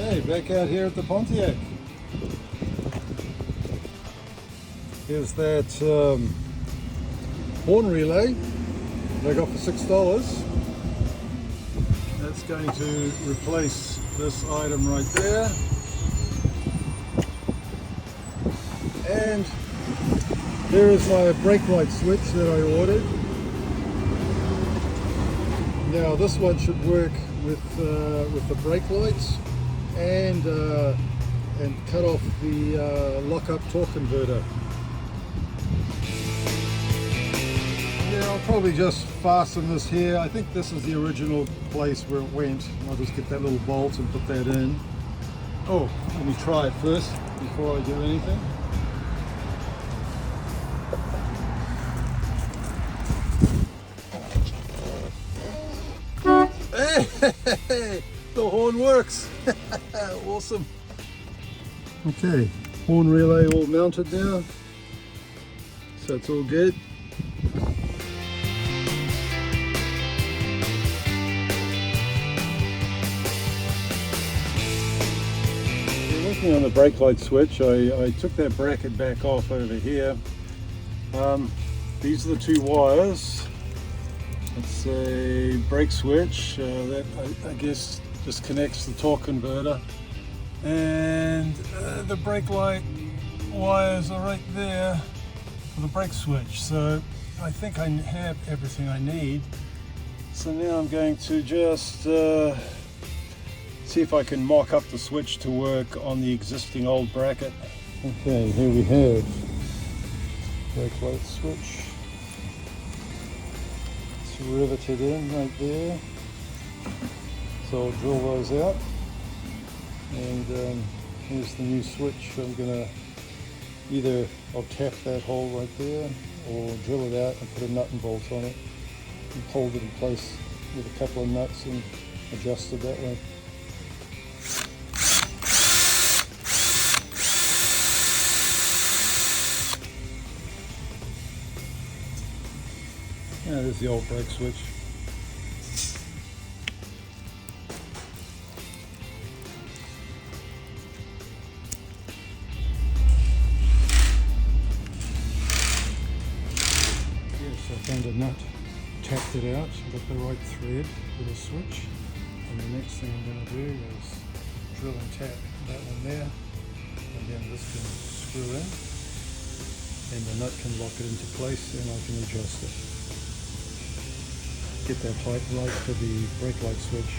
Hey, back out here at the Pontiac. Here's that horn relay that I got for $6. That's going to replace this item right there. And here is my brake light switch that I ordered. Now this one should work with the brake lights and cut off the lock-up torque converter. Yeah, I'll probably just fasten this here. I think this is the original place where it went. I'll just get that little bolt and put that in. Oh, let me try it first before I do anything. Hey, the horn works. Awesome. Okay, horn relay all mounted now, so it's all good. Working on the brake light switch, I took that bracket back off over here. These are the two wires. It's a brake switch that I guess just connects the torque converter, and the brake light wires are right there for the brake switch. So I think I have everything I need. So now I'm going to just see if I can mock up the switch to work on the existing old bracket. Okay, here we have brake light switch. It's riveted in right there. So I'll drill those out. And here's the new switch. I'm gonna I'll tap that hole right there, or drill it out and put a nut and bolt on it and hold it in place with a couple of nuts and adjust it that way. Yeah, there's the old brake switch. Yes, I found a nut, tapped it out, got the right thread for the switch. And the next thing I'm going to do is drill and tap that one there. And then this can screw in. And the nut can lock it into place and I can adjust it. Get that height right for the brake light switch.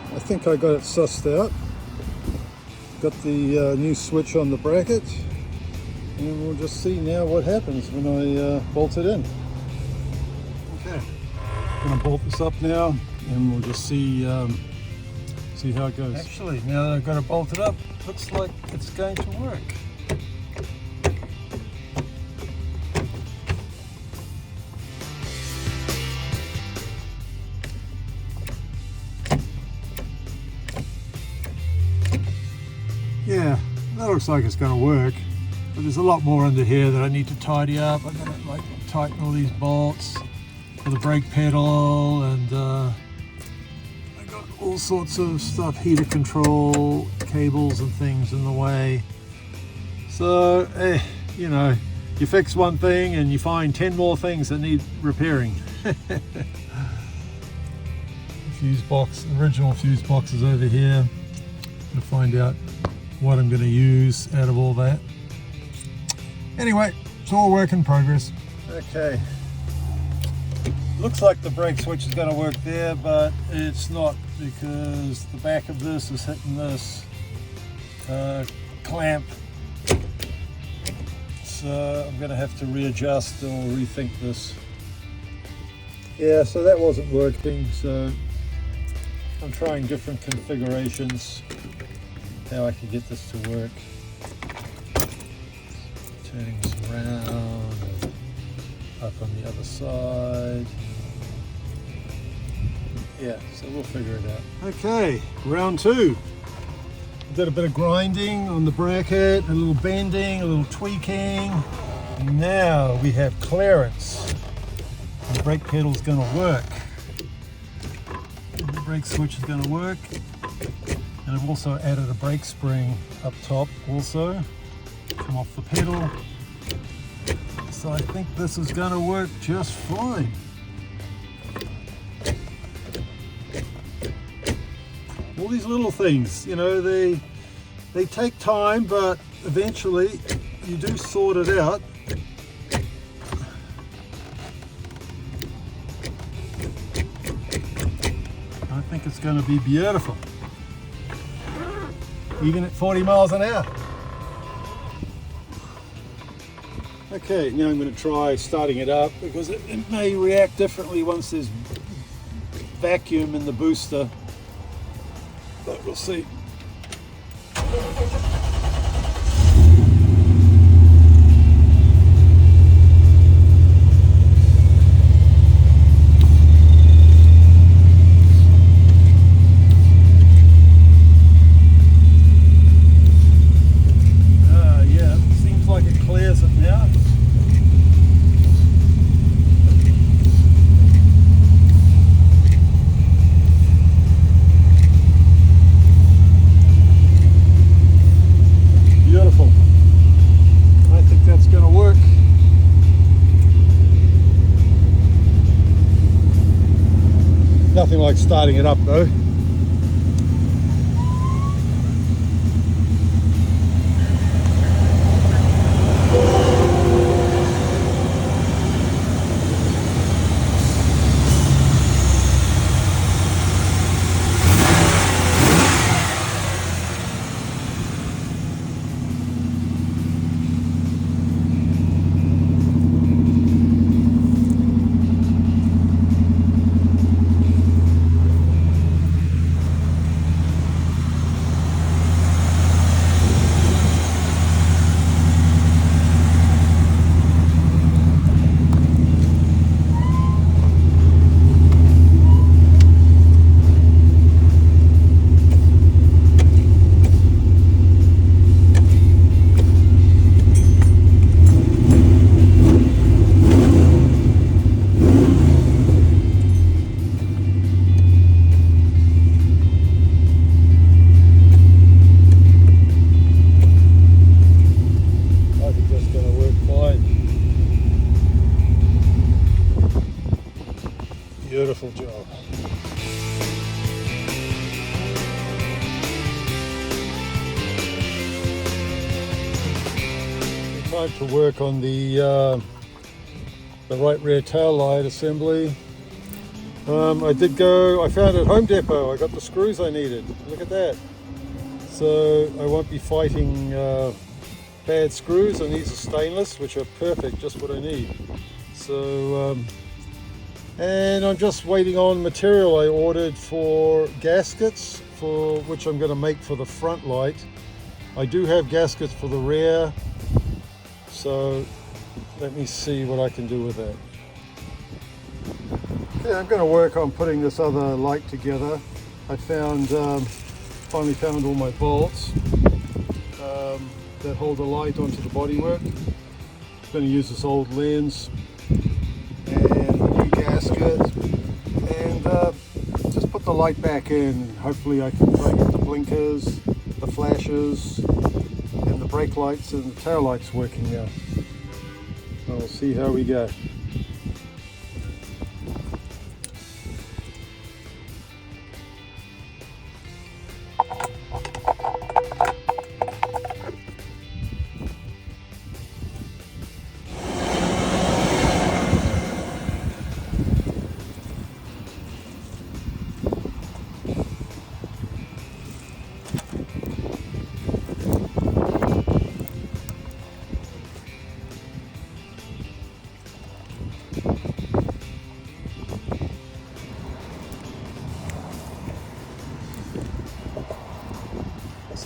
I think I got it sussed out. Got the new switch on the bracket, and we'll just see now what happens when I bolt it in. Okay, I'm going to bolt this up now, and we'll just see how it goes. Actually, now that I've got it bolted up, looks like it's going to work. Yeah, that looks like it's going to work, but there's a lot more under here that I need to tidy up. I've got to like tighten all these bolts for the brake pedal, and I got all sorts of stuff, heater control, cables and things in the way. So, you know, you fix one thing and you find 10 more things that need repairing. Fuse box, original fuse box is over here. To find out what I'm going to use out of all that. Anyway, it's all work in progress. Okay, looks like the brake switch is going to work there, but it's not, because the back of this is hitting this clamp. So I'm going to have to readjust or rethink this. Yeah, so that wasn't working, so I'm trying different configurations, how I can get this to work. Turning this around, up on the other side. Yeah, so we'll figure it out. Okay, round two. Did a bit of grinding on the bracket, a little bending, a little tweaking. Now we have clearance. The brake pedal's going to work. The brake switch is going to work. And I've also added a brake spring up top also. Come off the pedal. So I think this is going to work just fine. All these little things, you know, they take time, but eventually you do sort it out. I think it's going to be beautiful, even at 40 miles an hour. Okay, now I'm going to try starting it up because it may react differently once there's vacuum in the booster, but we'll see. Yeah, it seems like it clears it now. Beautiful. I think that's going to work. Nothing like starting it up though. Beautiful job. Time to work on the right rear tail light assembly. I found at Home Depot, I got the screws I needed. Look at that. So I won't be fighting bad screws, and these are stainless, which are perfect, just what I need. So and I'm just waiting on material I ordered for gaskets, for which I'm going to make for the front light. I do have gaskets for the rear, so let me see what I can do with that. Okay, I'm going to work on putting this other light together. I finally found all my bolts that hold the light onto the bodywork. I'm going to use this old lens and the new gasket, and just put the light back in. Hopefully I can try and get the blinkers, the flashes, and the brake lights and the tail lights working now. We'll see how we go.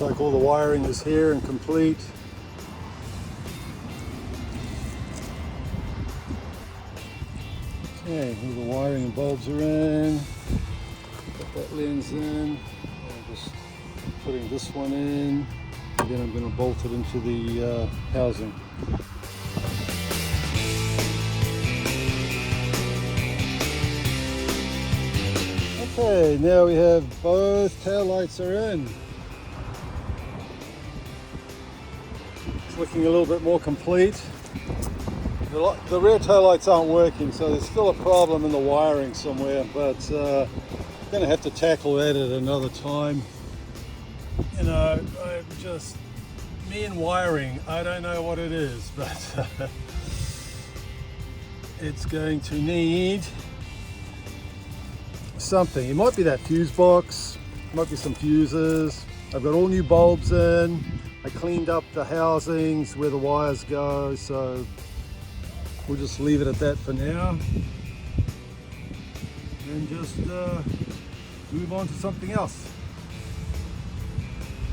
Looks like all the wiring is here and complete. Okay, all the wiring and bulbs are in. Put that lens in. I'm just putting this one in, and then I'm going to bolt it into the housing. Okay, now we have both tail lights are in. It's looking a little bit more complete. The rear tail lights aren't working, so there's still a problem in the wiring somewhere, but I'm going to have to tackle that at another time. You know, me and wiring, I don't know what it is, but it's going to need something. It might be that fuse box, might be some fuses. I've got all new bulbs in. I cleaned up the housings where the wires go, so we'll just leave it at that for now and just move on to something else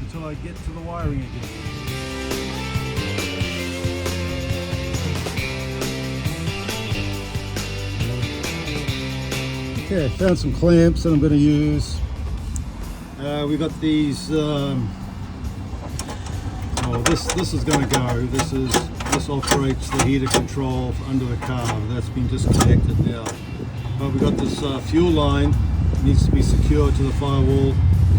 until I get to the wiring again. Okay, I found some clamps that I'm going to use. We got these. This is going to go. This operates the heater control under the car. That's been disconnected now. But we got this fuel line. It needs to be secured to the firewall,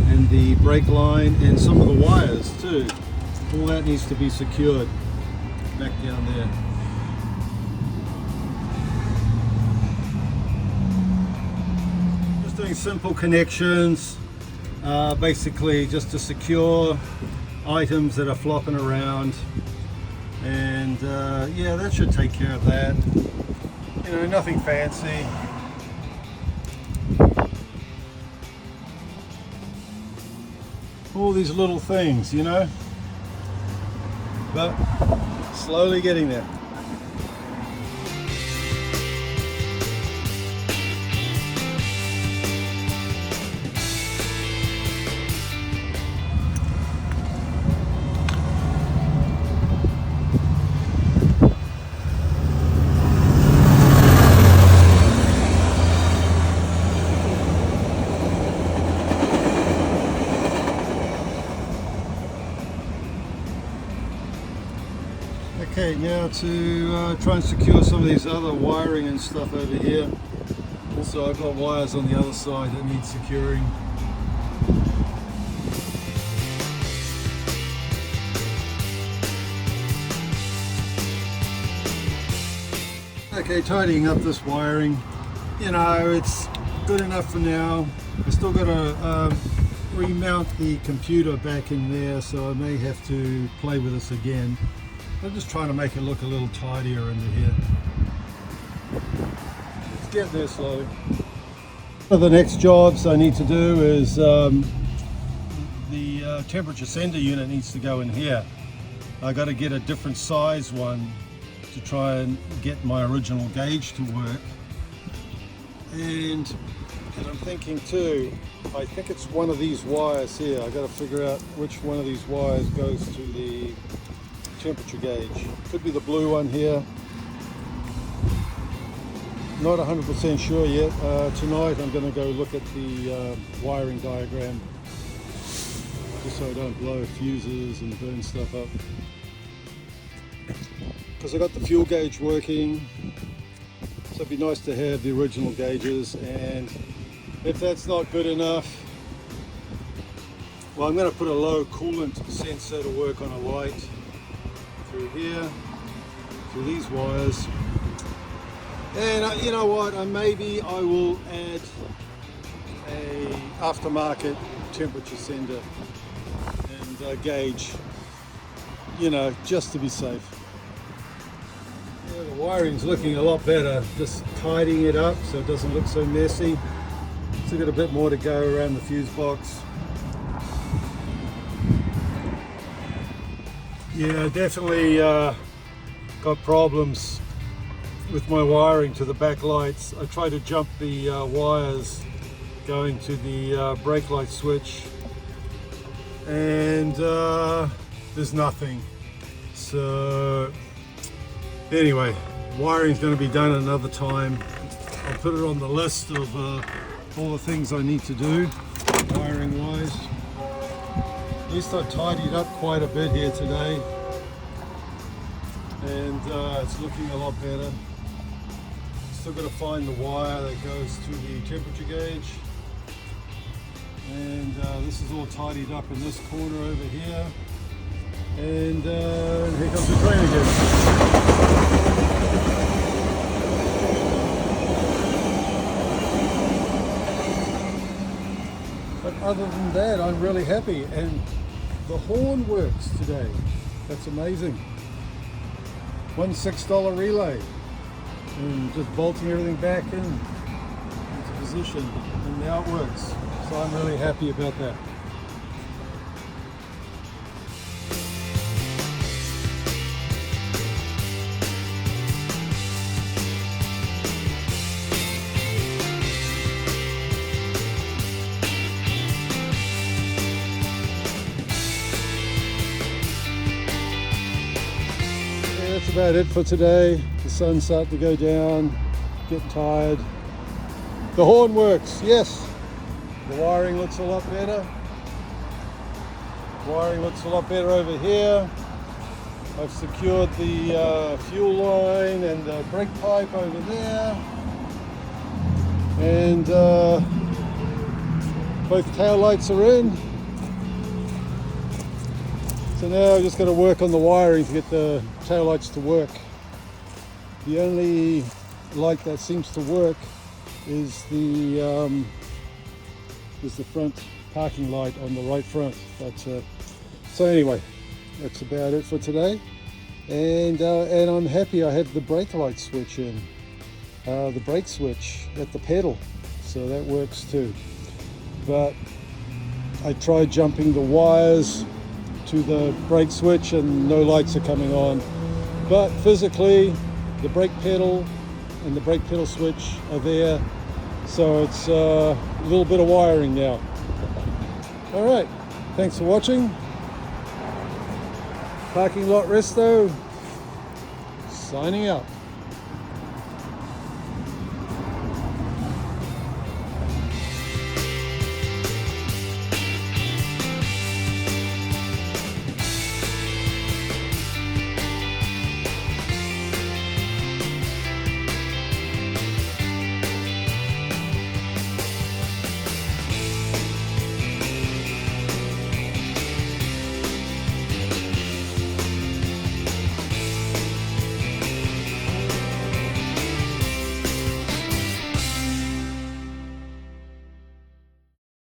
and the brake line, and some of the wires too. All that needs to be secured back down there. Doing simple connections, basically just to secure items that are flopping around, and yeah, that should take care of that. You know, nothing fancy. All these little things, you know, but slowly getting there. Okay, now to try and secure some of these other wiring and stuff over here. Also, I've got wires on the other side that need securing. Okay, tidying up this wiring. You know, it's good enough for now. I still got to remount the computer back in there, so I may have to play with this again. I'm just trying to make it look a little tidier under here. It's getting there slowly. One of the next jobs I need to do is the temperature sender unit needs to go in here. I got to get a different size one to try and get my original gauge to work. And I'm thinking too, I think it's one of these wires here. I got to figure out which one of these wires goes to the temperature gauge. Could be the blue one here. Not 100% sure yet. Tonight I'm going to go look at the wiring diagram, just so I don't blow fuses and burn stuff up. Because I got the fuel gauge working, so it'd be nice to have the original gauges. And if that's not good enough, well, I'm going to put a low coolant sensor to work on a light through here, through these wires. And you know what, maybe I will add a aftermarket temperature sender and gauge, you know, just to be safe. Yeah, the wiring's looking a lot better, just tidying it up so it doesn't look so messy. Still got a bit more to go around the fuse box. Yeah, definitely got problems with my wiring to the back lights. I tried to jump the wires going to the brake light switch, and and there's nothing. So anyway, wiring's going to be done another time. I'll put it on the list of all the things I need to do wiring wise. At least I tidied up quite a bit here today, and it's looking a lot better. Still got to find the wire that goes to the temperature gauge, and this is all tidied up in this corner over here, and here comes the train again. But other than that, I'm really happy, and the horn works today. That's amazing. One $6 relay, and just bolting everything back into position, and now it works. So I'm really happy about that. That's about it for today. The sun's starting to go down, getting tired. The horn works, yes. The wiring looks a lot better. Wiring looks a lot better over here. I've secured the fuel line and the brake pipe over there. And both tail lights are in. So now I'm just going to work on the wiring to get the taillights to work. The only light that seems to work is the front parking light on the right front. But so anyway, that's about it for today. And I'm happy I have the brake light switch in, the brake switch at the pedal, so that works too. But I tried jumping the wires to the brake switch and no lights are coming on, but physically the brake pedal and the brake pedal switch are there, so it's a little bit of wiring now. All right, thanks for watching. Parking Lot Resto signing out.